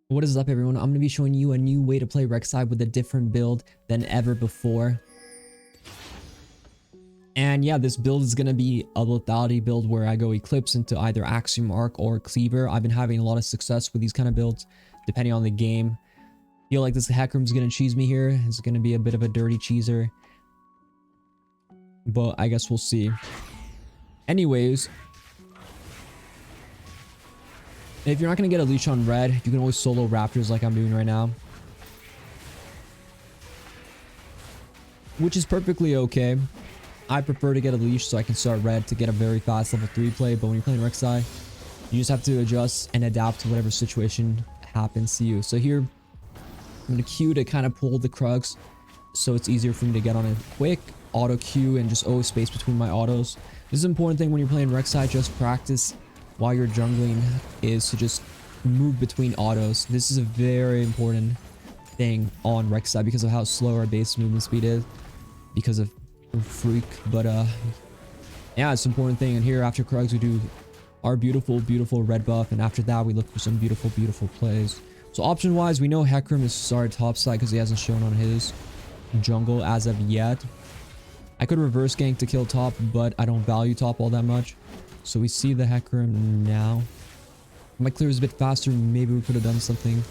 What is up, everyone? I'm going to be showing you a new way to play Rek'sai with a different build than ever before. And yeah, this build is going to be a lethality build where I go Eclipse into either Axiom Arc or Cleaver. I've been having a lot of success with these kind of builds, depending on the game. Feel like this Hecarim's going to cheese me here. It's going to be a bit of a dirty cheeser, but I guess we'll see. Anyways, if you're not going to get a leash on red, you can always solo Raptors like I'm doing right now, which is perfectly okay. I prefer to get a leash so I can start red to get a very fast level 3 play, but when you're playing Rek'sai, you just have to adjust and adapt to whatever situation happens to you. So here, I'm going to Q to kind of pull the Krugs so it's easier for me to get on a quick auto Q and just always space between my autos. This is an important thing when you're playing Rek'sai. Just practice while you're jungling is to just move between autos. This is a very important thing on Rek'sai because of how slow our base movement speed is because of freak. But yeah, it's an important thing. And here after Krugs we do our beautiful red buff, and after that we look for some beautiful plays. So option wise, we know Hecarim is started top side because he hasn't shown on his jungle as of yet. I could reverse gank to kill top, but I don't value top all that much. So we see the Hecarim now. My clear is a bit faster. Maybe we could have done something,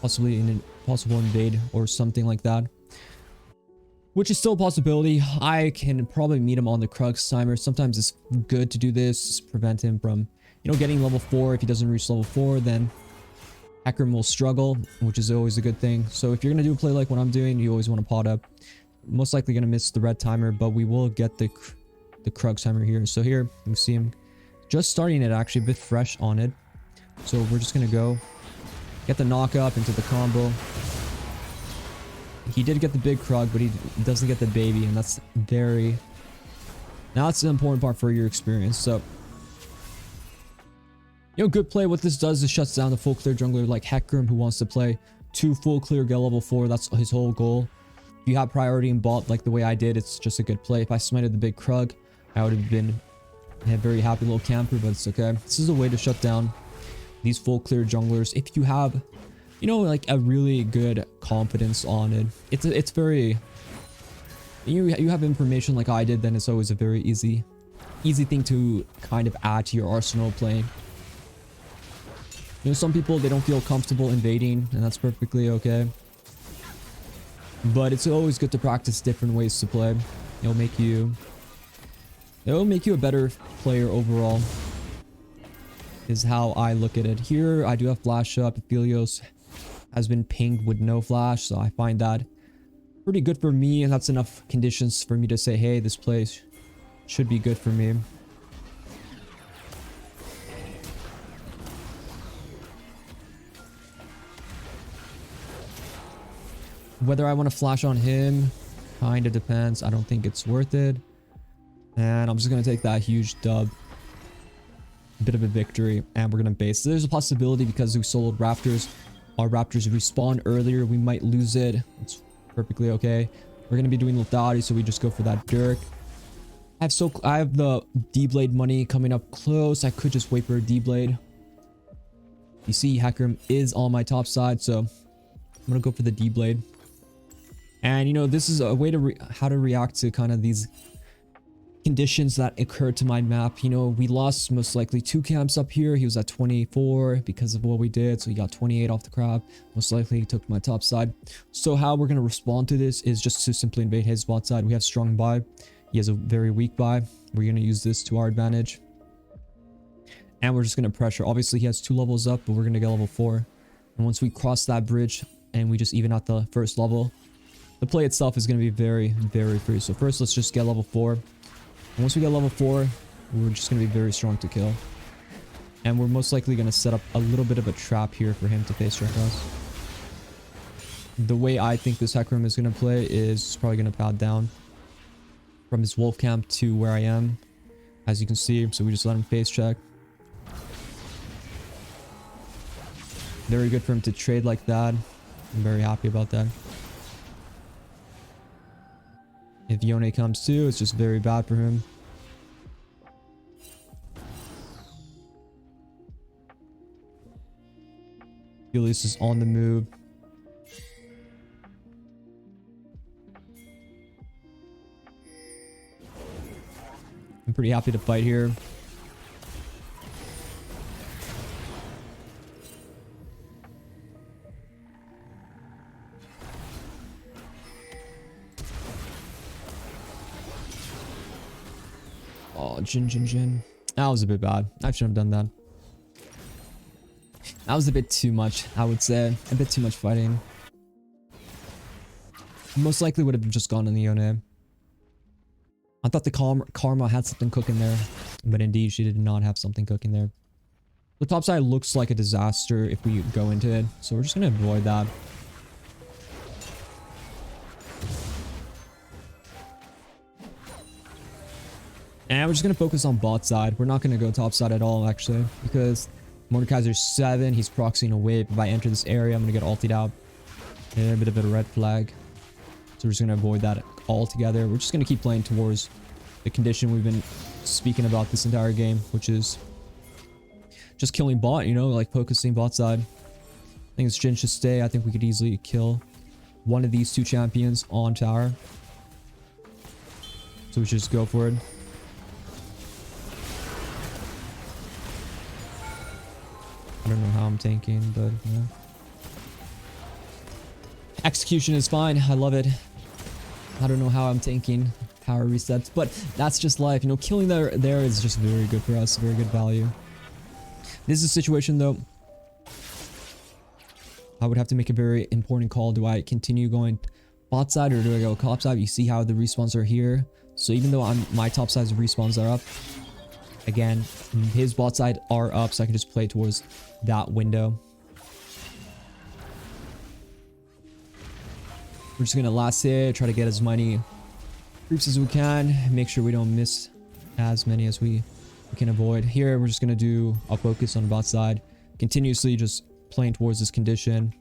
possibly in a possible invade or something like that, which is still a possibility. I can probably meet him on the Krugs timer. Sometimes it's good to do this, prevent him from, getting level 4. If he doesn't reach level 4, then Hecarim will struggle, which is always a good thing. So if you're going to do a play like what I'm doing, you always want to pot up. Most likely going to miss the red timer, but we will get the Krugs timer here. So here, you see him just starting it, actually a bit fresh on it. So we're just going to go get the knock up into the combo. He did get the big Krug, but he doesn't get the baby, and that's very... Now that's the important part for your experience. So, good play. What this does is shuts down the full clear jungler like Hecarim, who wants to play 2 full clear, get level 4. That's his whole goal. If you have priority in bot like the way I did, it's just a good play. If I smited the big Krug, I would have been a very happy little camper, but it's okay. This is a way to shut down these full clear junglers. If you have, like a really good confidence on it, it's very, you have information like I did, then it's always a very easy thing to kind of add to your arsenal playing. Some people, they don't feel comfortable invading, and that's perfectly okay. But it's always good to practice different ways to play. It'll make you a better player overall, is how I look at it. Here, I do have flash up. Aphelios has been pinged with no flash, so I find that pretty good for me, and that's enough conditions for me to say, hey, this play should be good for me. Whether I want to flash on him kind of depends. I don't think it's worth it, and I'm just gonna take that huge dub, bit of a victory, and we're gonna base. So there's a possibility because we soloed Raptors, our Raptors respawn earlier, we might lose it. It's perfectly okay. We're gonna be doing lethality, so we just go for that Dirk. I have the D-Blade money coming up close. I could just wait for a D-Blade. You see Hecarim is on my top side, so I'm gonna go for the D-Blade. And this is a way to how to react to kind of these conditions that occurred to my map. We lost most likely 2 camps up here. He was at 24 because of what we did, so he got 28 off the crab. Most likely he took my top side. So how we're going to respond to this is just to simply invade his bot side. We have strong buy, he has a very weak buy. We're going to use this to our advantage, and we're just going to pressure. Obviously he has 2 levels up, but we're going to get level 4, and once we cross that bridge and we just even out the first level, the play itself is going to be very free. So first, let's just get level 4. And once we get level 4, we're just going to be very strong to kill. And we're most likely going to set up a little bit of a trap here for him to face check us. The way I think this Hecarim is going to play is probably going to pad down from his wolf camp to where I am, as you can see. So we just let him face check. Very good for him to trade like that. I'm very happy about that. If Yone comes too, it's just very bad for him. Julius is on the move. I'm pretty happy to fight here. Oh, Jin. That was a bit bad. I shouldn't have done that. That was a bit too much, I would say. A bit too much fighting. Most likely would have just gone in the Yone. I thought the Karma had something cooking there. But indeed, she did not have something cooking there. The top side looks like a disaster if we go into it. So we're just going to avoid that. And we're just going to focus on bot side. We're not going to go top side at all, actually. Because Mordekaiser's 7. He's proxying a wave. If I enter this area, I'm going to get ulted out. Yeah, a bit of a red flag. So we're just going to avoid that altogether. We're just going to keep playing towards the condition we've been speaking about this entire game. Which is just killing bot, you know, like focusing bot side. I think this Jin should stay. I think we could easily kill one of these two champions on tower. So we should just go for it. I don't know how I'm tanking, but yeah. Execution is fine. I love it. I don't know how I'm tanking power resets, but that's just life. You know, killing there is just very good for us. Very good value. This is a situation, though. I would have to make a very important call. Do I continue going bot side or do I go top side? You see how the respawns are here. So even though my top side's respawns are up, again, his bot side are up, so I can just play towards that window. We're just gonna last hit, try to get as many creeps as we can, make sure we don't miss as many as we can avoid. Here, we're just gonna do a focus on the bot side, continuously just playing towards this condition.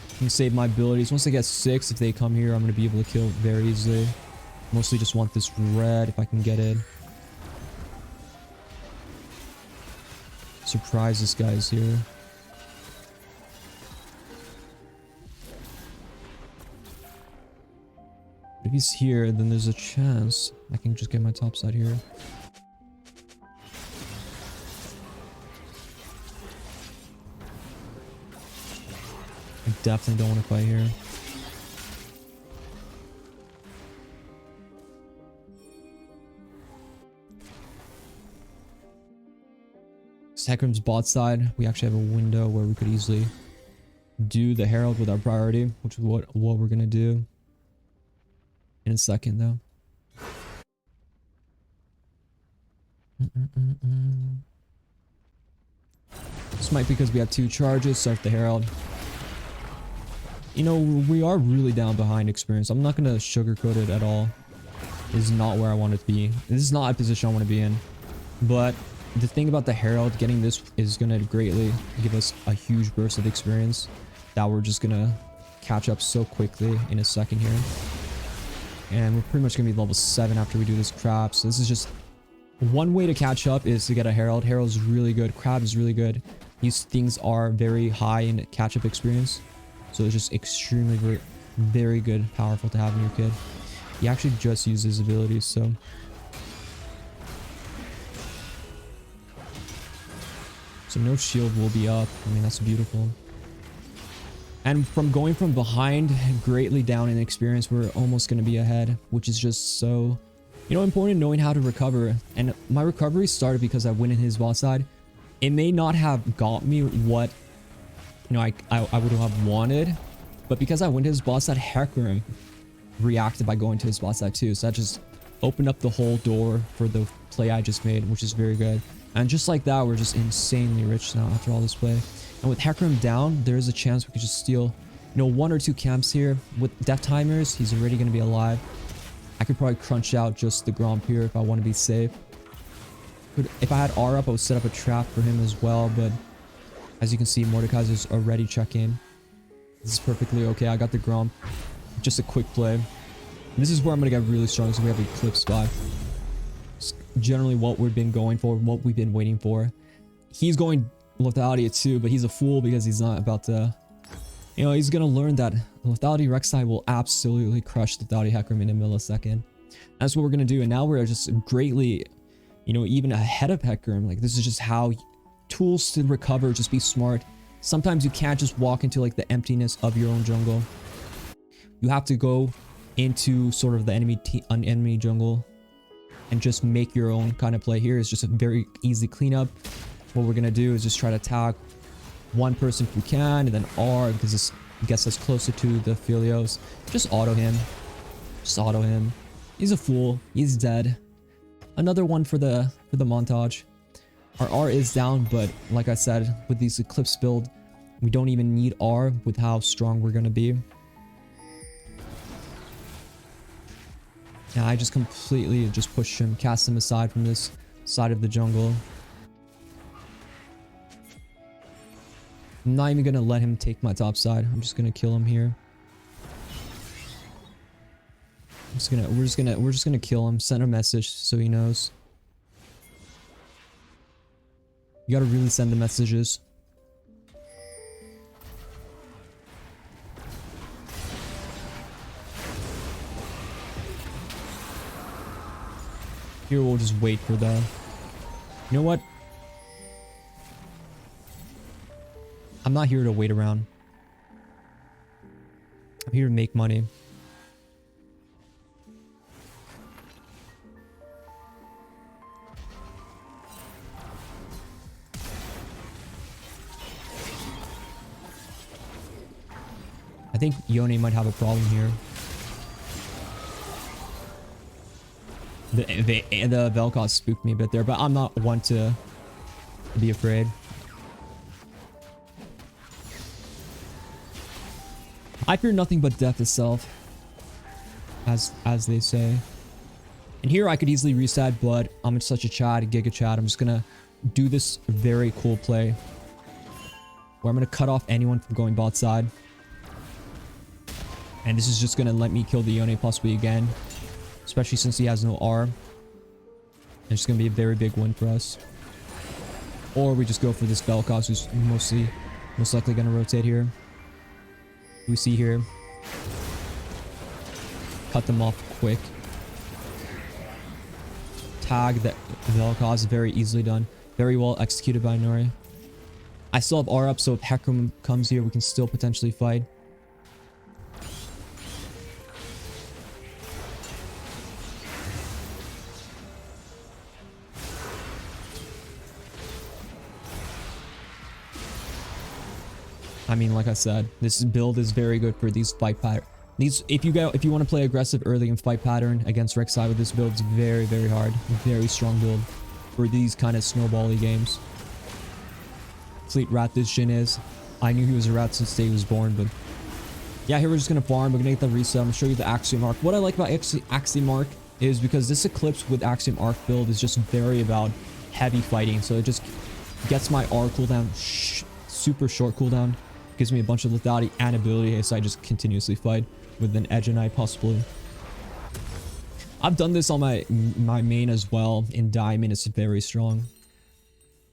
I can save my abilities. Once I get 6, if they come here, I'm gonna be able to kill very easily. Mostly just want this red if I can get it. Surprise this guy's here. If he's here, then there's a chance I can just get my top side here. I definitely don't want to fight here. Hecarim's bot side, we actually have a window where we could easily do the Herald with our priority, which is what we're gonna do in a second, though. This might be because we have 2 charges. Start the Herald. You know, we are really down behind experience. I'm not gonna sugarcoat it at all. This is not where I want it to be. This is not a position I want to be in. But the thing about the Herald, getting this is going to greatly give us a huge burst of experience that we're just going to catch up so quickly in a second here. And we're pretty much going to be level 7 after we do this crap. So this is just one way to catch up is to get a Herald. Herald is really good. Crab is really good. These things are very high in catch-up experience. So it's just extremely, very good, powerful to have in your kid. He actually just used his abilities, so... So no shield will be up. I mean, that's beautiful. And from going from behind greatly down in experience, we're almost going to be ahead, which is just so, you know, important knowing how to recover. And my recovery started because I went in his bot side. It may not have got me what, you know, I would have wanted, but because I went to his bot side, Hecarim reacted by going to his bot side too. So that just opened up the whole door for the play I just made, which is very good. And just like that, we're just insanely rich now after all this play. And with Hecarim down, there is a chance we could just steal, you know, 1 or 2 camps here. With death timers, he's already going to be alive. I could probably crunch out just the Gromp here if I want to be safe. If I had R up, I would set up a trap for him as well. But as you can see, Mordekaiser's already checking. This is perfectly okay. I got the Gromp. Just a quick play. And this is where I'm going to get really strong, so we have Eclipse 5. generally what we've been going for, what we've been waiting for. He's going lethality too, but he's a fool because he's not about to, you know, he's gonna learn that lethality Rek'sai will absolutely crush lethality Hecarim in a millisecond. That's what we're gonna do, and now we're just greatly, you know, even ahead of Hecarim. Like, this is just how tools to recover, just be smart. Sometimes you can't just walk into like the emptiness of your own jungle. You have to go into sort of the enemy jungle and just make your own kind of play. Here is just a very easy cleanup. What we're gonna do is just try to tag one person if we can, and then R, because this gets us closer to the Filios. Just auto him. Just auto him. He's a fool. He's dead. Another one for the montage. Our R is down, but like I said, with these Eclipse build, we don't even need R with how strong we're gonna be. Yeah, I just completely just push him, cast him aside from this side of the jungle. I'm not even gonna let him take my top side. I'm just gonna kill him here. We're just gonna kill him. Send a message so he knows. You gotta really send the messages. Here we'll just wait for the... You know what? I'm not here to wait around. I'm here to make money. I think Yone might have a problem here. The Vel'Koz spooked me a bit there, but I'm not one to be afraid. I fear nothing but death itself, as they say. And here I could easily reset, but I'm in such a Giga Chad. I'm just gonna do this very cool play where I'm gonna cut off anyone from going bot side. And this is just gonna let me kill the Yone possibly again, especially since he has no R. It's gonna be a very big win for us. Or we just go for this Vel'Koz, who's most likely gonna rotate here. We see here. Cut them off quick. Tag that Vel'Koz, very easily done. Very well executed by Inori. I still have R up, so if Hecarim comes here, we can still potentially fight. I mean, like I said, this build is very good for these fight pattern. If you want to play aggressive early in fight pattern against Rek'Sai with this build, it's very, very hard. Very strong build for these kind of snowbally games. Fleet rat this Jhin is. I knew he was a rat since the day he was born, but yeah, here we're just gonna farm. We're gonna get the reset. I'm gonna show you the Axiom Arc. What I like about Axiom Arc is because this Eclipse with Axiom Arc build is just very about heavy fighting. So it just gets my R cooldown super short cooldown. Gives me a bunch of lethality and ability, so I just continuously fight with an Edge and I possibly. I've done this on my main as well. In Diamond, it's very strong.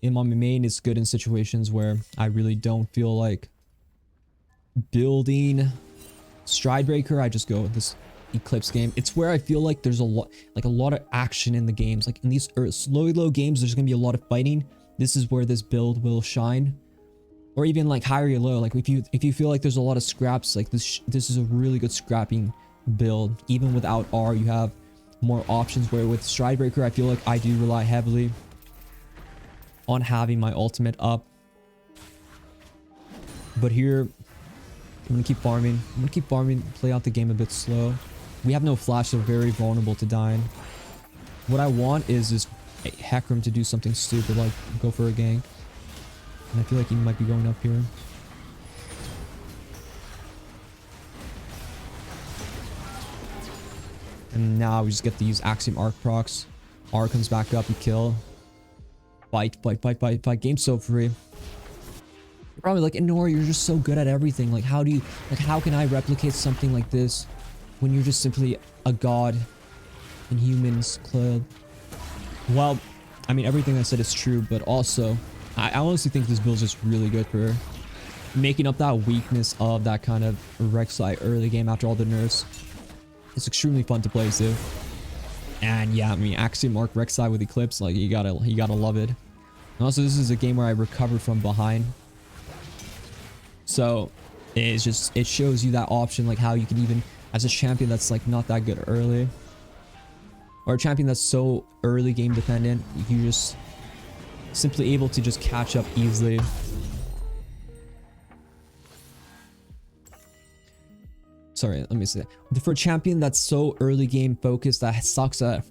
In my main, it's good in situations where I really don't feel like building Stridebreaker. I just go with this Eclipse game. It's where I feel like there's a lot of action in the games. Like in these low games, there's gonna be a lot of fighting. This is where this build will shine. Or even like higher or low, like if you feel like there's a lot of scraps, like this is a really good scrapping build. Even without R, you have more options, where with Stridebreaker, I feel like I do rely heavily on having my ultimate up. But here, I'm gonna keep farming. Play out the game a bit slow. We have no flash, so very vulnerable to dying. What I want is this Hecarim to do something stupid, like go for a gank. And I feel like he might be going up here. And now we just get to use Axiom Arc procs. R comes back up, we kill. Fight. Game's so free. You're probably like, Inori, you're just so good at everything. Like, how can I replicate something like this when you're just simply a god in humans' clothes? Well, I mean, everything I said is true, but also, I honestly think this build is just really good for making up that weakness of that kind of Rek'sai early game after all the nerfs. It's extremely fun to play too. And yeah, I mean, Axiom Mark Rek'sai with Eclipse, like you gotta love it. And also, this is a game where I recovered from behind. So it shows you that option, like how you can even, as a champion that's like not that good early, or a champion that's so early game dependent, you just simply able to just catch up easily. Sorry, let me say, for a champion that's so early game focused, that sucks at,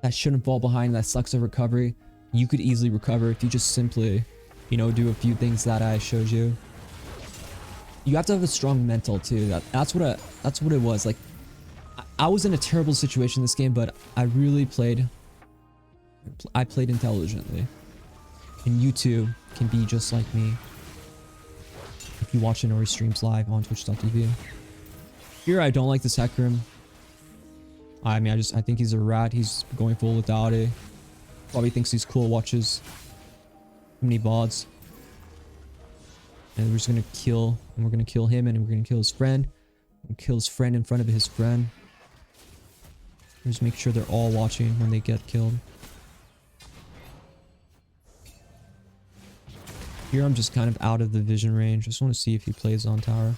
that shouldn't fall behind, that sucks at recovery, you could easily recover if you just simply, you know, do a few things that I showed you. You have to have a strong mental too. That's what it was. Like, I was in a terrible situation this game, but I really played intelligently. And you too can be just like me if you watch Inori streams live on twitch.tv. Here, I don't like this Hecarim. I mean, I think he's a rat. He's going full lethality. Probably thinks he's cool, watches too many bots. And we're just gonna kill, and we're gonna kill him, and we're gonna kill his friend. We'll kill his friend in front of his friend. Just make sure they're all watching when they get killed. Here I'm just kind of out of the vision range. Just want to see if he plays on tower.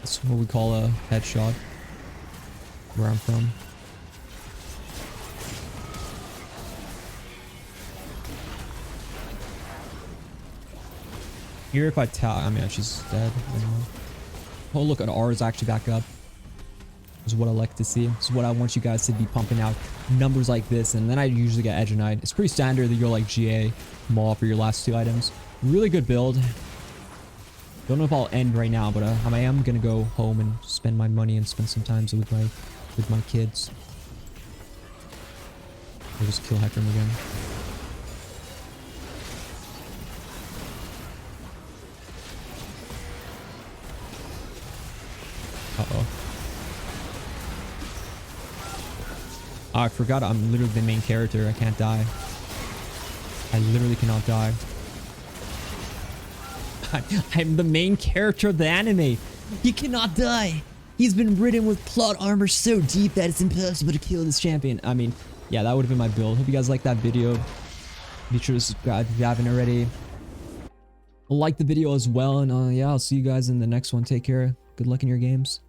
That's what we call a headshot where I'm from. Here if I tell, I mean, she's dead. Oh look, an R is actually back up. This is what I like to see. This is what I want you guys to be pumping out numbers like this, and then I usually get Edge and Knight. It's pretty standard that you're like GA Maul for your last two items. Really good build. Don't know if I'll end right now, but I am gonna go home and spend my money and spend some time with my kids. I'll just kill Hecarim again. Uh-oh. Oh, I forgot I'm literally the main character. I can't die. I literally cannot die. I'm the main character of the anime. He cannot die. He's been ridden with plot armor so deep that it's impossible to kill this champion. I mean, yeah, that would have been my build. Hope you guys liked that video. Be sure to subscribe if you haven't already. Like the video as well. And yeah, I'll see you guys in the next one. Take care. Good luck in your games.